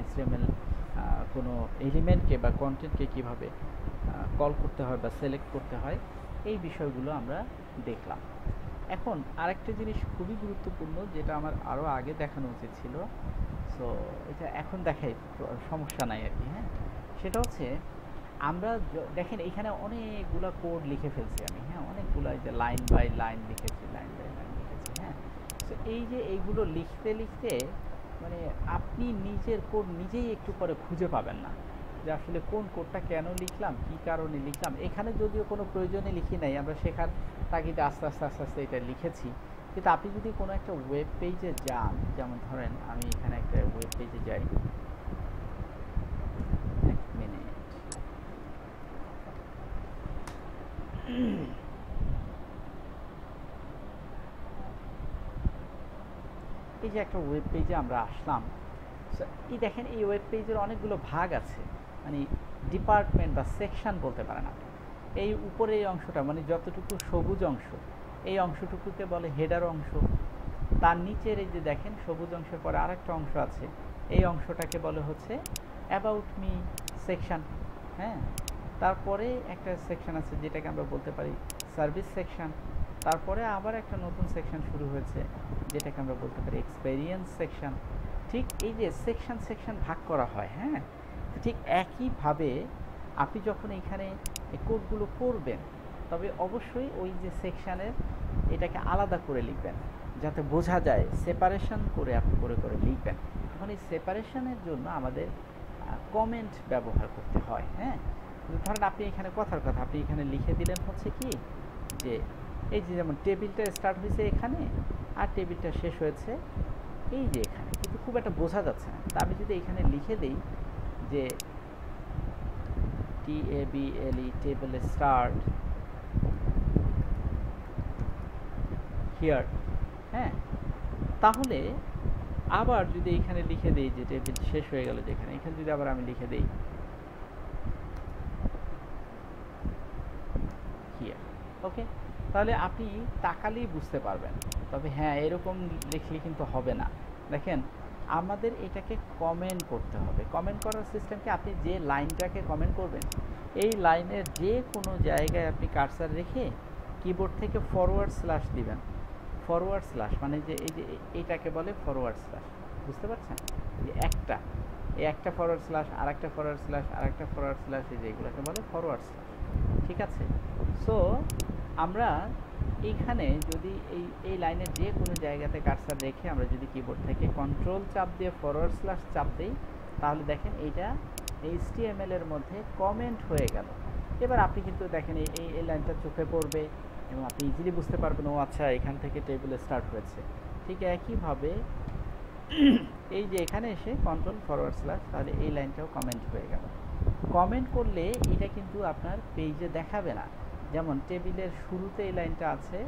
HTML কোনো এলিমেন্টকে বা কন্টেন্টকে কীভাবে কল করতে হয় বা সিলেক্ট করতে হয়, এই বিষয়গুলো আমরা দেখলাম। এখন আরেকটা জিনিস খুবই গুরুত্বপূর্ণ, যেটা আমার আরও আগে দেখানো উচিত ছিল, সো এটা এখন দেখাই, সমস্যা নাই আর কি, হ্যাঁ। সেটা হচ্ছে আমরা দেখেন এখানে অনেকগুলো কোড লিখে ফেলছি আমি, হ্যাঁ, অনেকগুলো, এই যে লাইন বাই লাইন লিখেছি, লাইন বাই লাইন লিখেছি, হ্যাঁ। তো এই যে এইগুলো লিখতে লিখতে মানে আপনি নিজের কোড নিজেই একটু পরে খুঁজে পাবেন না, যে আসলে কোন কোডটা কেন লিখলাম, কী কারণে লিখলাম। এখানে যদিও কোনো প্রয়োজনে লিখি নাই, আমরা শেখার তাগিদে আস্তে আস্তে আস্তে আস্তে এটা লিখেছি, কিন্তু আপনি যদি কোনো একটা ওয়েব পেজে যান, যেমন ধরেন আমি এখানে একটা ওয়েব পেজে যাই, এক মিনিট, এই যে একটা ওয়েব পেজে আমরা আসলাম, এই দেখেন এই ওয়েব পেজের অনেকগুলো ভাগ আছে, মানে ডিপার্টমেন্ট বা সেকশন বলতে পারেন আপনি। এই উপরে এই অংশটা, মানে যতটুকু সবুজ অংশ, এই অংশটুকুকে বলে হেডার অংশ। তার নিচের এই যে দেখেন সবুজ অংশের পরে আরেকটা অংশ আছে, এই অংশটাকে বলে হচ্ছে অ্যাবাউট মি সেকশন, হ্যাঁ। তারপরে একটা সেকশন আছে যেটাকে আমরা বলতে পারি সার্ভিস সেকশন। তারপরে আবার একটা নতুন সেকশন শুরু হয়েছে, যেটাকে আমরা বলতে পারি এক্সপেরিয়েন্স সেকশন। ঠিক এই যে সেকশন সেকশন ভাগ করা হয়, হ্যাঁ। ঠিক একইভাবে আপনি যখন এখানে এই কোডগুলো করবেন, তবে অবশ্যই ওই যে সেকশানের এটাকে আলাদা করে লিখবেন, যাতে বোঝা যায়, সেপারেশন করে আপনি করে করে লিখবেন। এখন এই সেপারেশনের জন্য আমাদের কমেন্ট ব্যবহার করতে হয়, হ্যাঁ। ধরেন আপনি এখানে কথার কথা আপনি এখানে লিখে দিলেন হচ্ছে কি, যে এই যে যেমন টেবিলটা স্টার্ট হয়েছে এখানে আর টেবিলটা শেষ হয়েছে এই যে এখানে, কিন্তু খুব একটা বোঝা যাচ্ছে না। তা আমি যদি এখানে লিখে দিই যে TABLE টেবিল স্টার্ট হিয়ার, হ্যাঁ, তাহলে আবার যদি এখানে লিখে দিই যে টেবিল শেষ হয়ে গেল যেখানে, এখানে যদি আবার আমি লিখে দিই হিয়ার, ওকে, তাহলে আপনি তাকালেই বুঝতে পারবেন। তবে হ্যাঁ, এরকম লিখলে কিন্তু হবে না। দেখেন আমাদের এটাকে কমেন্ট করতে হবে। কমেন্ট করার সিস্টেমকে, আপনি যে লাইনটাকে কমেন্ট করবেন, এই লাইনের যে কোনো জায়গায় আপনি কার্সার রেখে কিবোর্ড থেকে ফরওয়ার্ড স্ল্যাশ দিবেন, ফরওয়ার্ড স্ল্যাশ মানে যে এই যে এইটাকে বলে ফরওয়ার্ড স্ল্যাশ, বুঝতে পারছেন? যে একটা এই একটা ফরওয়ার্ড স্ল্যাশ আর একটা ফরওয়ার্ড স্ল্যাশ আর একটা ফরওয়ার্ড স্ল্যাশ, এই যে এগুলোকে বলে ফরওয়ার্ড স্ল্যাশ, ঠিক আছে? সো আমরা এইখানে যদি এই লাইনের যে কোনো জায়গাতে কার্সার রেখে আমরা যদি কিবোর্ড থেকে কন্ট্রোল চাপ দিয়ে ফরওয়ার্ড স্ল্যাশ চাপ দিই, তাহলে দেখেন এইটা HTML এর মধ্যে কমেন্ট হয়ে গেল। এবার আপনি কিন্তু দেখেন এই লাইনটা চোখে পড়বে এবং আপনি ইজিলি বুঝতে পারবেন ও আচ্ছা এখান থেকে টেবিল স্টার্ট হয়েছে। ঠিক একইভাবে এই যে এখানে এসে কন্ট্রোল ফরওয়ার্ড স্ল্যাশ, তাহলে এই লাইনটাও কমেন্ট হয়ে গেল। কমেন্ট করলে এটা কিন্তু আপনার পেজে দেখাবে না, যেমন টেবিলের শুরুতে এই লাইনটা আছে,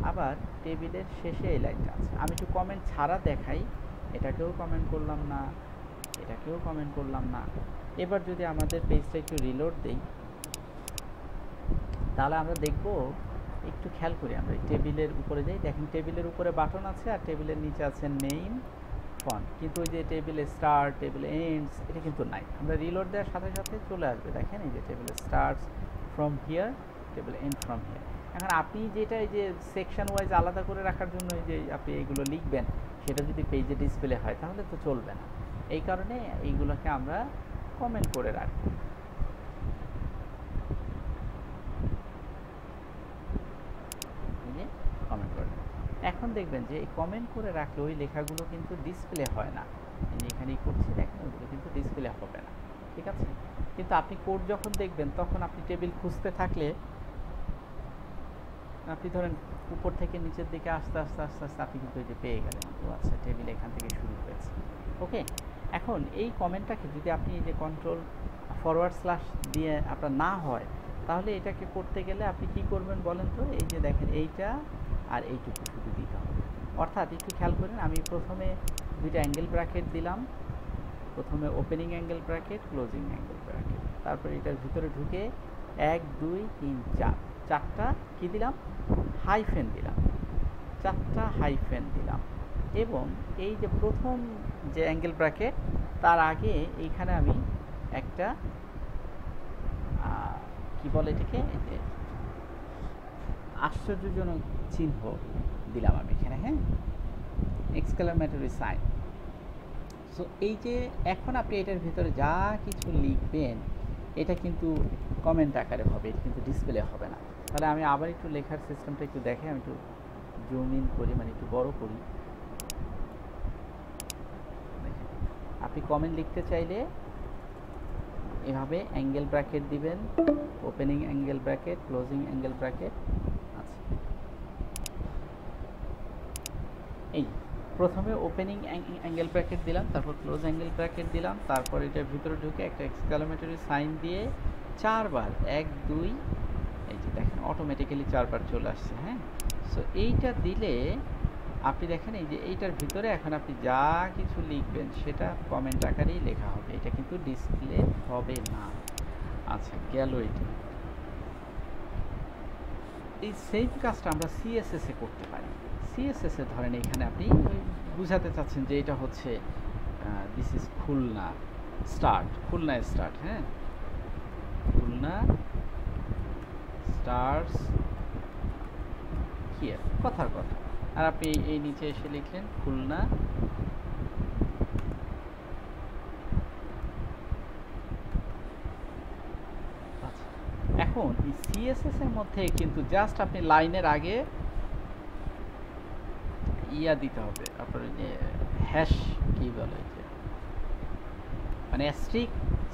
আবার টেবিলের শেষে এই লাইনটা আছে। আমি একটু কমেন্ট ছাড়া দেখাই, এটাকেও কমেন্ট করলাম না, এটাকেও কমেন্ট করলাম না। এবার যদি আমাদের পেজটা একটু রিলোড দেই, তাহলে আমরা দেখব, একটু খেয়াল করি, আমরা এই টেবিলের উপরে যাই, দেখেন টেবিলের উপরে বাটন আছে আর টেবিলের নিচে আছে নেম ফন্ট, কিন্তু ওই যে টেবিলে স্টার্ট, টেবিলে এন্ডস, এটা কিন্তু নাই। আমরা রিলোড দেওয়ার সাথে সাথে চলে আসবে, দেখেন এই যে টেবিলে স্টার্টস ফ্রম হিয়ার, টেবিলে এন্ড ফ্রম হিয়ার। এখন আপনি যেটা এই যে সেকশন ওয়াইজ আলাদা করে রাখার জন্য এই যে আপনি এইগুলো লিখবেন, সেটা যদি পেজে ডিসপ্লে হয় তাহলে তো চলবে না। এই কারণে এইগুলোকে আমরা কমেন্ট করে রাখব। কমেন্ট করে এখন দেখবেন যে এই কমেন্ট করে রাখলে ওই লেখাগুলো কিন্তু ডিসপ্লে হয় না। এখানেই করছি দেখেন, ওগুলো কিন্তু ডিসপ্লে হবে না, ঠিক আছে? কিন্তু আপনি কোড যখন দেখবেন তখন আপনি টেবিল খুঁজতে থাকলে আপনি ধরেন উপর থেকে নিচের দিকে আস্তে আস্তে আস্তে আস্তে আপনি কিন্তু এই যে পেয়ে গেলেন, ও আচ্ছা টেবিল এখান থেকে শুরু হয়েছে। ওকে, এখন এই কমেন্টটাকে যদি আপনি এই যে কন্ট্রোল ফরওয়ার্ড স্ল্যাশ দিয়ে আপনার না হয়, তাহলে এটাকে করতে গেলে আপনি কি করবেন বলেন তো? এই যে দেখেন এইটা আর এইটুকু শুধু দিতে হবে। অর্থাৎ একটু খেয়াল করেন, আমি প্রথমে দুইটা অ্যাঙ্গেল ব্র্যাকেট দিলাম, প্রথমে opening angle bracket, closing angle bracket, তারপর এটার ভিতরে ঢুকে 1 2 3 4 চারটা কি দিলাম? হাইফেন দিলাম, চারটা হাইফেন দিলাম। এবং এই যে প্রথম যে অ্যাঙ্গেল ব্র্যাকেট, তার আগে এইখানে আমি একটা কি বলে এটাকে, এই যে আশ্চর্যজনক চিহ্ন দিলাম আমি এখানে, হ্যাঁ, এক্সক্লামেটরি সাইন। সো এই যে এখন আপনি এটার ভিতরে যা কিছু লিখবেন এটা কিন্তু কমেন্ট আকারে হবে, এটা কিন্তু ডিসপ্লে হবে না। তাহলে আমি আবার একটু লেখার সিস্টেমটা একটু দেখে, আমি একটু জুম ইন করি, মানে একটু বড় করি। আপনি কমেন্ট লিখতে চাইলে এভাবে অ্যাঙ্গেল ব্র্যাকেট দিবেন, opening angle bracket, closing angle bracket. আচ্ছা, এই প্রথমে ওপেনিং অ্যাঙ্গেল ব্র্যাকেট দিলাম, তারপর ক্লোজ অ্যাঙ্গেল ব্র্যাকেট দিলাম, তারপর এটার ভিতরে ঢুকে একটা এক্সক্লামেটরি সাইন দিয়ে 4 বার 1 2, এই যে দেখেন অটোমেটিক্যালি 4 বার চলে আসছে। হ্যাঁ, সো এইটা দিলে আপনি দেখেন এই যে এইটার ভিতরে এখন আপনি যা কিছু লিখবেন সেটা কমেন্ট আকারেই লেখা হবে, এটা কিন্তু ডিসপ্লে হবে না। আচ্ছা, গেল এটা। এই সেম কাজটা আমরা সিএসএস এ করতে পারি। সিএসএস এ ধরেন এখানে আপনি বুঝাতে চাচ্ছেন যে এটা হচ্ছে this is Khulna start, Khulna start, হ্যাঁ, খুলনা স্টার্টস হিয়ার, কথার কথা। আর আপনি এই নিচে এসে লিখলেন খুলনা এখন এই সিএসএস এর মধ্যে কিন্তু জাস্ট আপনি লাইনের আগে ইয়া দিতে হবে, আপনার যে হ্যাশ কি বলে, যে মানে অ্যাস্ট্রিক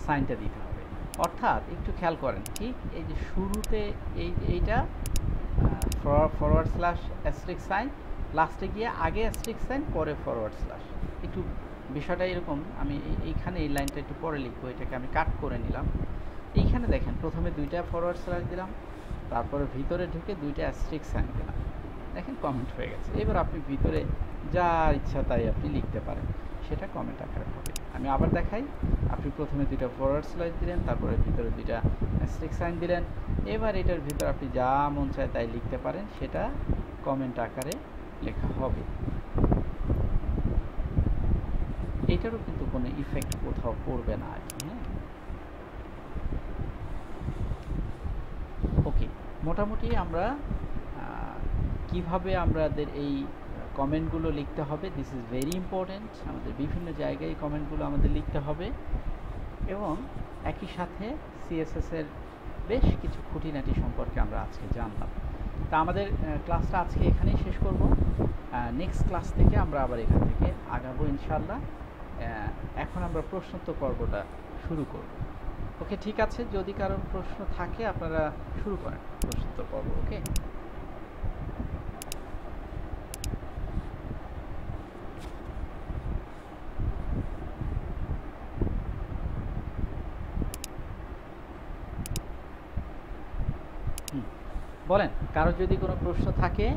সাইনটা দিতে হবে। অর্থাৎ একটু খেয়াল করেন, ঠিক এই যে শুরুতে এইটা ফরওয়ার্ড স্ল্যাশ অ্যাস্ট্রিক সাইন, লাস্টে গিয়ে আগে অ্যাস্ট্রিক সাইন, পরে ফরওয়ার্ড স্ল্যাশ। একটু বিষয়টা এরকম, আমি এইখানে এই লাইনটা একটু পরে লিখবো, এটাকে আমি কাট করে নিলাম। এইখানে দেখেন প্রথমে 2টা ফরওয়ার্ড স্ল্যাশ দিলাম, তারপরে ভিতরে ঢুকে 2টা অ্যাস্ট্রিক সাইন দিলাম, দেখেন কমেন্ট হয়ে গেছে। এবার আপনি ভিতরে যা ইচ্ছা তাই আপনি লিখতে পারেন, সেটা কমেন্ট আকারে হবে। আমি আবার দেখাই, আপনি প্রথমে 2টা ফরওয়ার্ড স্ল্যাশ দিলেন, তারপরে ভিতরে 2টা অ্যাস্ট্রিক সাইন দিলেন, এবার এটার ভিতরে আপনি যা মন চায় তাই লিখতে পারেন, সেটা কমেন্ট আকারে লেখা হবে। এটারও কিন্তু কোনো ইফেক্ট কোথাও পড়বে না আর কি। হ্যাঁ, ওকে, মোটামুটি আমরা কিভাবে আমাদের এই কমেন্টগুলো লিখতে হবে, দিস ইজ ভেরি ইম্পর্ট্যান্ট। আমাদের বিভিন্ন জায়গায় এই কমেন্টগুলো আমাদের লিখতে হবে, এবং একই সাথে সিএসএস এর বেশ কিছু খুঁটিনাটি সম্পর্কে আমরা আজকে জানলাম। তা আমাদের ক্লাসটা আজকে এখানেই শেষ করব। নেক্সট ক্লাস থেকে আমরা আবার এখান থেকে আগাবো ইনশাল্লাহ। এখন আমরা প্রশ্নোত্তর পর্বটা শুরু করব। ওকে, ঠিক আছে, যদি কারোর প্রশ্ন থাকে আপনারা শুরু করেন প্রশ্নোত্তর পর্ব। ওকে, বলেন কারো যদি কোনো প্রশ্ন থাকে।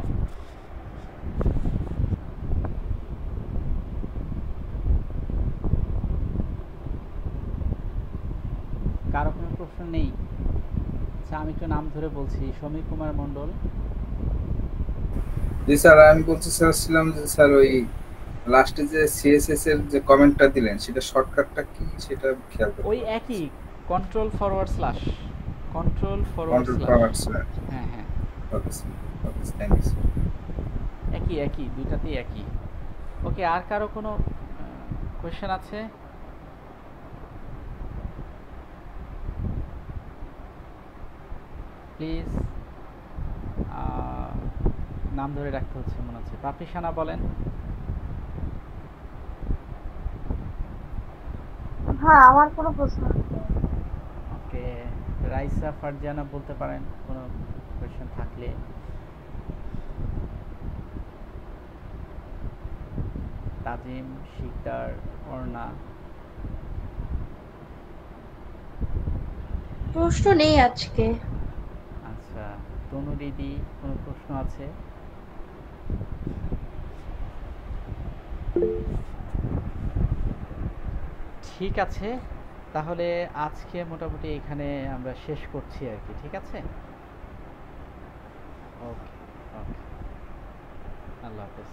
কারো কোনো প্রশ্ন নেই? আচ্ছা, আমি একটু নাম ধরে বলছি, সমীর কুমার মণ্ডল। জি স্যার, আমি বলতে চাচ্ছিলাম যে স্যার ওই লাস্টে যে সিএসএস এর যে কমেন্টটা দিলেন সেটা শর্টকাটটা কি সেটা খেয়াল করতে ওই হবে। একই, control forward slash, control forward control slash. Forward sir. হ্যাঁ হ্যাঁ, okay sir, okay thank you sir. একই একই, দুইটাতেই একই। ওকে, আর কারো কোনো কোয়েশ্চেন আছে? প্লিজ, নাম ধরে রাখতে হচ্ছে মনে হচ্ছে। পাপিসানা বলেন। হ্যাঁ, আমার কোনো প্রশ্ন নেই। ওকে, রাইসা ফারজানা বলতে পারেন কোনো কোয়েশ্চেন থাকলে। তাজিম, শিকদার, অর্ণা। প্রশ্ন নেই আজকে। আচ্ছা, তনু দিদি কোনো প্রশ্ন আছে? ঠিক আছে, তাহলে আজকে মোটামুটি এখানে আমরা শেষ করছি আর কি। ঠিক আছে, ওকে ওকে, আল্লাহ হাফেজ।